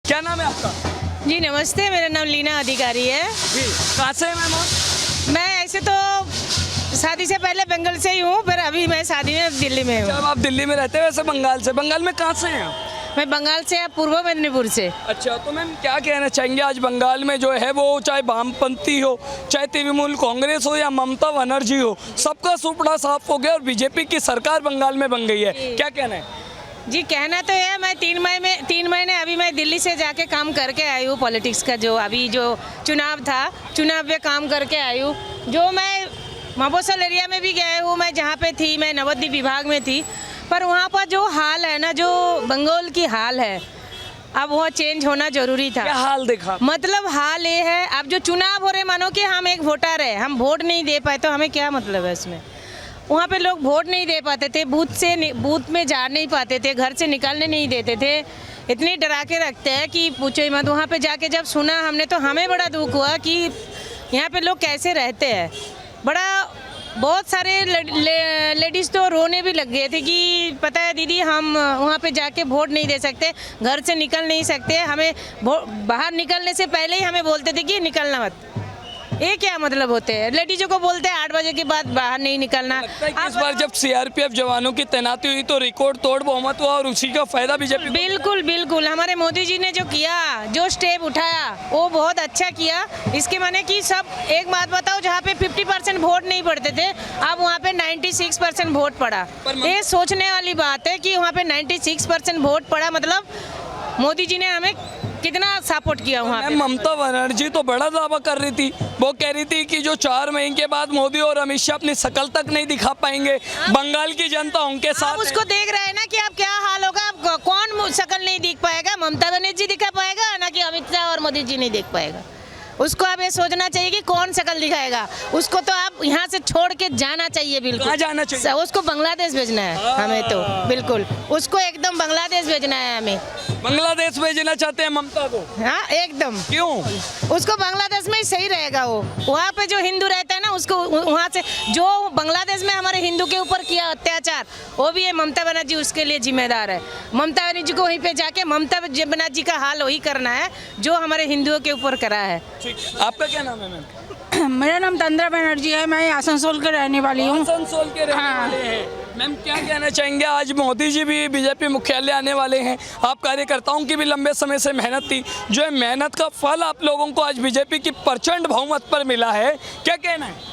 क्या नाम है आपका? जी नमस्ते, मेरा नाम लीना अधिकारी है। जी, कहाँ से हैं मैम आप? मैं ऐसे तो शादी से पहले बंगाल से ही हूँ, पर अभी मैं शादी में दिल्ली में हूँ। जब आप दिल्ली में रहते हैं, वैसे बंगाल से। बंगाल में कहाँ से हैं आप? मैं बंगाल से, पूर्व मेदिनीपुर से। अच्छा, तो मैम क्या कहना चाहेंगे, आज बंगाल में जो है वो चाहे वामपंथी हो, चाहे तृणमूल कांग्रेस हो या ममता बनर्जी हो, सबका सुपड़ा साफ हो गया और बीजेपी की सरकार बंगाल में बन गई है। क्या कहना है? जी कहना तो है, मैं 3 महीने अभी मैं दिल्ली से जाके काम करके आई हूँ। पॉलिटिक्स का जो अभी जो चुनाव था, चुनाव में काम करके आई हूँ। जो मैं मफस्सल एरिया में भी गए हूँ, मैं जहाँ पे थी, मैं नवद्वीप विभाग में थी, पर वहाँ पर जो हाल है ना, जो बंगाल की हाल है, अब वो चेंज होना जरूरी था। क्या हाल देखा? मतलब हाल ये है, अब जो चुनाव हो रहे, मानो कि हम एक वोटर है, हम वोट नहीं दे पाए तो हमें क्या मतलब है इसमें। वहाँ पे लोग वोट नहीं दे पाते थे, बूथ में जा नहीं पाते थे, घर से निकलने नहीं देते थे, इतनी डरा के रखते हैं कि पूछो ही मत। वहाँ पे जाके जब सुना हमने तो हमें बड़ा दुख हुआ कि यहाँ पे लोग कैसे रहते हैं। बहुत सारे लेडीज़ तो रोने भी लग गए थे कि पता है दीदी, हम वहाँ पे जाके वोट नहीं दे सकते, घर से निकल नहीं सकते, हमें बाहर निकलने से पहले ही हमें बोलते थे कि निकलना मत। ये क्या मतलब होते हैं? लेडीजों को बोलते हैं 8 बजे के बाद बाहर नहीं निकलना। लगता है कि इस बार जब सीआरपीएफ जवानों की तैनाती हुई तो रिकॉर्ड तोड़ बहुमत हुआ और उसी का फायदा बीजेपी। बिल्कुल बिल्कुल, हमारे मोदी जी ने जो किया, जो स्टेप उठाया, वो बहुत अच्छा किया। इसके माने कि सब, एक बात बताओ, जहाँ पे 50% वोट नहीं पड़ते थे, अब वहाँ पे 96% वोट पड़ा। ये सोचने वाली बात है कि वहाँ पे 96% वोट पड़ा, मतलब मोदी जी ने हमें कितना सपोर्ट किया वहाँ पे। ममता बनर्जी तो बड़ा दावा कर रही थी, वो कह रही थी कि जो 4 महीने के बाद मोदी और अमित शाह अपनी शकल तक नहीं दिखा पाएंगे, बंगाल की जनता उनके साथ है। उसको देख रहे हैं ना कि अब क्या हाल होगा, अब कौन शकल नहीं दिख पाएगा? ममता बनर्जी दिखा पाएगा ना कि अमित शाह और मोदी जी नहीं देख पाएगा? उसको अब ये सोचना चाहिए कि कौन शकल दिखाएगा। उसको तो आप यहाँ से छोड़ के जाना चाहिए। बिल्कुल कहाँ जाना चाहिए? उसको बांग्लादेश भेजना है हमें तो, बिल्कुल उसको एकदम बांग्लादेश भेजना है हमें। बांग्लादेश भेजना चाहते हैं ममता को? हाँ एकदम। क्यों? उसको बांग्लादेश में ही सही रहेगा। वो वहाँ पे जो हिंदू रहता है ना, उसको वहाँ से, जो बांग्लादेश में हमारे हिंदू के ऊपर किया अत्याचार, वो भी है ममता बनर्जी उसके लिए जिम्मेदार है। ममता बनर्जी को वहीं पे जाके ममता बनर्जी का हाल वही करना है जो हमारे हिंदुओं के ऊपर करा है। आपका क्या नाम है मैम? मेरा नाम तंद्रा बनर्जी है, मैं आसनसोल के रहने वाली हूँ। आसनसोल के रहने वाले हैं। मैम क्या कहना चाहेंगे, आज मोदी जी भी बीजेपी मुख्यालय आने वाले हैं, आप कार्यकर्ताओं की भी लंबे समय से मेहनत थी, जो है मेहनत का फल आप लोगों को आज बीजेपी की प्रचंड बहुमत पर मिला है, क्या कहना है?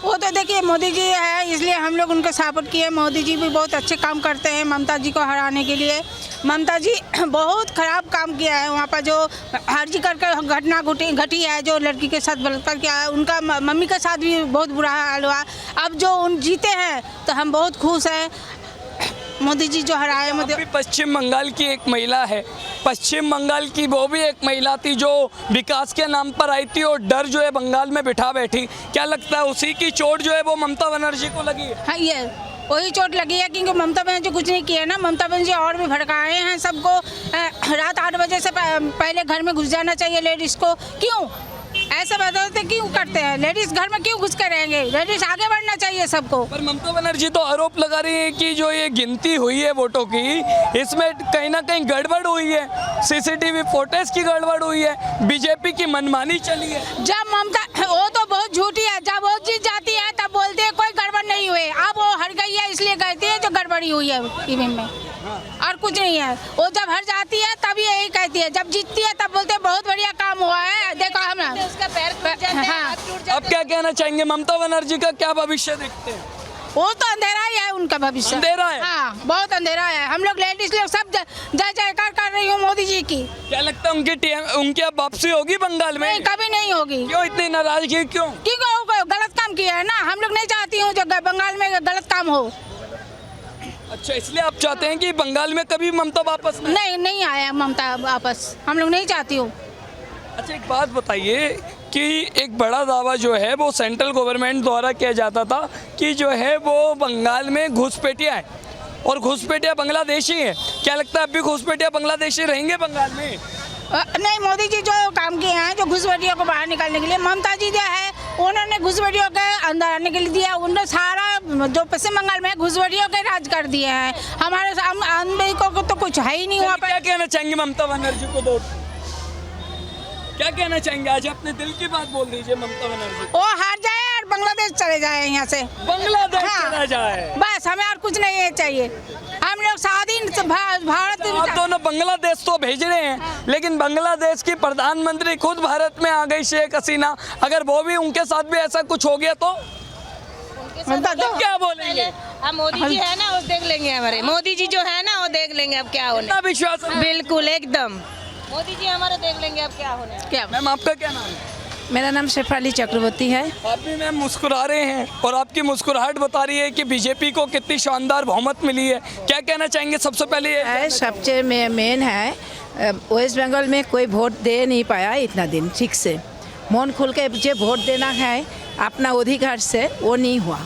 वो तो देखिए मोदी जी है, इसलिए हम लोग उनको सपोर्ट किए। मोदी जी भी बहुत अच्छे काम करते हैं ममता जी को हराने के लिए। ममता जी बहुत खराब काम किया है वहाँ पर, जो हर्जी करके घटना घटी है, जो लड़की के साथ बलात्कार किया है, उनका मम्मी के साथ भी बहुत बुरा हाल हुआ। अब जो उन जीते हैं तो हम बहुत खुश हैं, मोदी जी जो हराए। अभी पश्चिम बंगाल की एक महिला है, पश्चिम बंगाल की वो भी एक महिला थी जो विकास के नाम पर आई थी और डर जो है बंगाल में बिठा बैठी। क्या लगता है उसी की चोट जो है वो ममता बनर्जी को लगी है? हाँ, ये वही चोट लगी है, क्योंकि ममता बनर्जी कुछ नहीं किया ना। ममता बनर्जी और भी भड़काए हैं सबको। रात 8 बजे से पहले घर में घुस जाना चाहिए लेडीज़ को। क्यों ऐसे बताते, क्यों करते हैं? लेडीज घर में क्यों घुस कर रहेंगे? लेडीज आगे बढ़ना चाहिए सबको। पर ममता बनर्जी तो आरोप लगा रही है कि जो ये गिनती हुई है वोटों की, इसमें कहीं ना कहीं गड़बड़ हुई है, सीसीटीवी फुटेज की गड़बड़ हुई है, बीजेपी की मनमानी चली है। जब ममता, वो तो बहुत झूठी है, जब वो जीत जाती है तब बोलते हैं कोई गड़बड़ नहीं हुई। अब वो हट गई है इसलिए कहती है जो गड़बड़ी हुई है ईवीएम में, और कुछ नहीं है। वो जब हट जाती है तब यही कहती है, जब जीतती है तब बोलते हैं बहुत बढ़िया काम हुआ है, देखो हम। हाँ, अब क्या कहना चाहेंगे, ममता बनर्जी का क्या भविष्य देखते हैं? वो तो अंधेरा ही है उनका भविष्य। अंधेरा है? हाँ, बहुत अंधेरा है। हम लोग लेडीज लोग सब जय जयकार कर रही हूँ मोदी जी की। क्या लगता है उनकी अब वापसी होगी बंगाल में? नहीं, कभी नहीं होगी। क्यों इतनी नाराजगी, क्यों? क्योंकि वो गलत काम किया है ना। हम लोग नहीं चाहती हूँ जो बंगाल में गलत काम हो। अच्छा, इसलिए आप चाहते हैं कि बंगाल में कभी ममता वापस नहीं आया ममता वापस, हम लोग नहीं चाहती हूँ। अच्छा, एक बात बताइए कि एक बड़ा दावा जो है वो सेंट्रल गवर्नमेंट द्वारा किया जाता था कि जो है वो बंगाल में घुसपैठिया है और घुसपैठिया बांग्लादेशी है। क्या लगता है अब भी घुसपैठिया बांग्लादेशी रहेंगे बंगाल में? नहीं, मोदी जी जो काम किए हैं, जो घुसपैठियों को बाहर निकालने के लिए, ममता जी जो है उन्होंने घुसपैठियों के अंदर आने के लिए दिया। उन्होंने सारा जो पश्चिम बंगाल में घुसपैठियों के राज कर दिए हैं। हमारे अनबेको को तो कुछ है ही नहीं वहाँ पे। क्या कहना चाहेंगे ममता बनर्जी को वोट? क्या कहना चाहेंगे? आज अपने दिल की बात बोल दीजिए ममता बनर्जी। वो हार जाए और बांग्लादेश चले जाए यहाँ से। बांग्लादेश हाँ। चला जाए, बस हमें और कुछ नहीं चाहिए। हम लोग स्वाधीन भारत आप दोनों बांग्लादेश तो भेज रहे हैं, लेकिन बांग्लादेश की प्रधानमंत्री खुद भारत में आ गई, शेख हसीना। अगर वो भी उनके साथ भी ऐसा कुछ हो गया तो तो क्या बोलेंगे? हम मोदी जी है ना वो देख लेंगे, हमारे मोदी जी जो है ना वो देख लेंगे अब क्या होने। इतना विश्वास है? बिल्कुल एकदम मोदी जी हमारे देख लेंगे अब क्या होने। क्या? मैम आपका क्या नाम है? मेरा नाम शेफाली चक्रवर्ती है। आप भी मैम मुस्कुरा रहे हैं और आपकी मुस्कुराहट बता रही है कि बीजेपी को कितनी शानदार बहुमत मिली है। क्या कहना चाहेंगे? सबसे पहले ये है सबसे मेन है, वेस्ट बंगाल में कोई वोट दे नहीं पाया इतना दिन ठीक से। मन खुल के जो वोट देना है अपना अधिकार से, वो नहीं हुआ।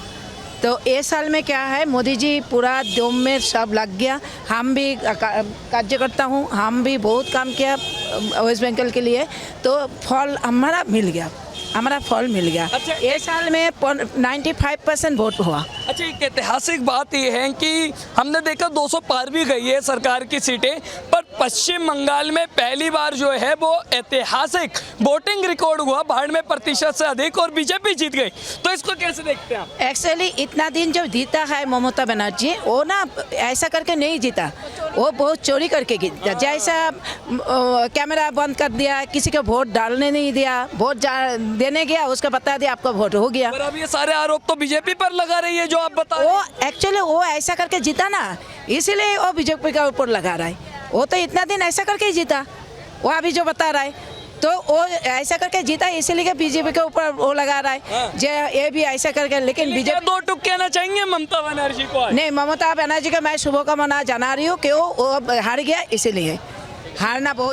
तो ये साल में क्या है, मोदी जी पूरा दम में सब लग गया। हम भी कार्यकर्ता हूँ, हम भी बहुत काम किया वेस्ट बंगाल के लिए, तो फल हमारा मिल गया, हमारा फल मिल गया। अच्छा, ये साल में 95% वोट हुआ। अच्छा, एक ऐतिहासिक बात यह है कि हमने देखा 200 पार भी गई है सरकार की सीटें, पर पश्चिम बंगाल में पहली बार जो है वो ऐतिहासिक वोटिंग रिकॉर्ड हुआ, 92% से अधिक, और बीजेपी जीत गई। तो इसको कैसे देखते हैं आप? एक्चुअली इतना दिन जब जीता है ममता बनर्जी, वो ना ऐसा करके नहीं जीता, वो बहुत चोरी करके जीता। जैसा कैमरा बंद कर दिया, किसी को वोट डालने नहीं दिया, वोट देने गया उसका बता दिया आपका वोट हो गया। पर अब ये सारे आरोप तो बीजेपी पर लगा रही है जो आप बता रहे हैं। वो एक्चुअली वो ऐसा करके जीता ना, इसीलिए वो बीजेपी का ऊपर लगा रहा है। वो तो इतना दिन ऐसा करके ही जीता, वो अभी जो बता रहा है, तो वो ऐसा करके जीता इसीलिए बीजेपी के ऊपर वो लगा रहा है जो ये भी ऐसा करके। लेकिन बीजेपी दो टुक कहना चाहेंगे ममता बनर्जी को आज? नहीं, ममता बनर्जी का मैं शुभकामना जना रही हूँ कि वो हार गया, इसीलिए हारना बहुत